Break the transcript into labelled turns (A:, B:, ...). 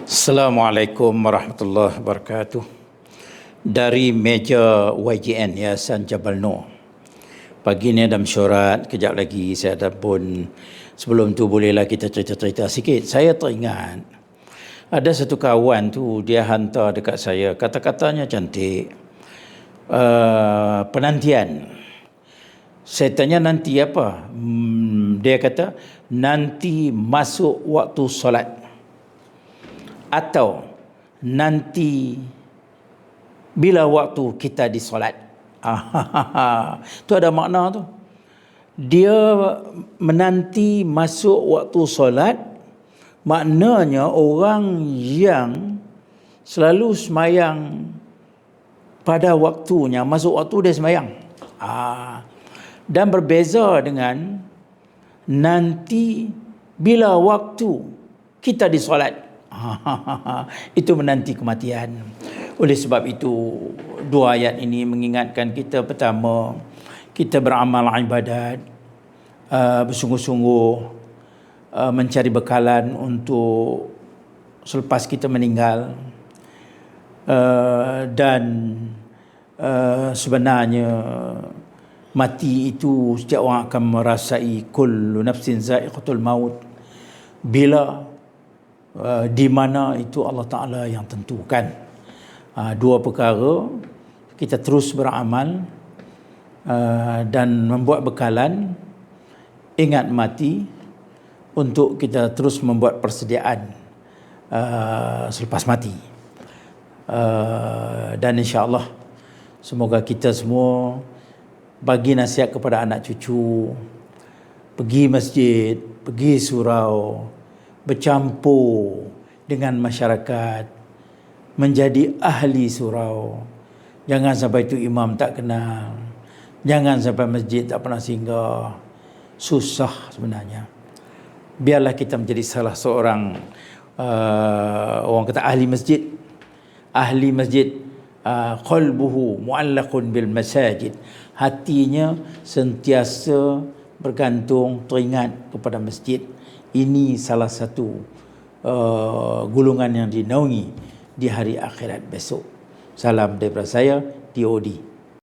A: Assalamualaikum warahmatullahi wabarakatuh. Dari meja YGN Yayasan Jabal Nur. Pagi ni ada mesyuarat, kejap lagi saya ada pun. Sebelum tu bolehlah kita cerita-cerita sikit. Saya teringat ada satu kawan tu, dia hantar dekat saya, kata-katanya cantik. Penantian. Saya tanya nanti apa? Dia kata nanti masuk waktu solat, atau nanti bila waktu kita disolat. Tu ada makna tu. Dia menanti masuk waktu solat, maknanya orang yang selalu semayang pada waktunya, masuk waktu dia semayang. Dan berbeza dengan nanti bila waktu kita disolat. Itu menanti kematian. Oleh sebab itu, dua ayat ini mengingatkan kita, pertama, kita beramal ibadat, bersungguh-sungguh mencari bekalan untuk selepas kita meninggal. Dan sebenarnya mati itu setiap orang akan merasai, kullu nafsin za'iqatul maut. Bila, di mana itu Allah Ta'ala yang tentukan. Dua perkara, kita terus beramal dan membuat bekalan, ingat mati, untuk kita terus membuat persediaan selepas mati. Dan insya-Allah semoga kita semua bagi nasihat kepada anak cucu, pergi masjid, pergi surau, bercampur dengan masyarakat, menjadi ahli surau. Jangan sampai itu imam tak kenal, jangan sampai masjid tak pernah singgah. Susah sebenarnya. Biarlah kita menjadi salah seorang orang kata ahli masjid. Ahli masjid, qalbuhu mu'allaqun bil masajid. Hatinya sentiasa bergantung, teringat kepada masjid. Ini salah satu golongan yang dinaungi di hari akhirat besok. Salam daripada saya, TOD.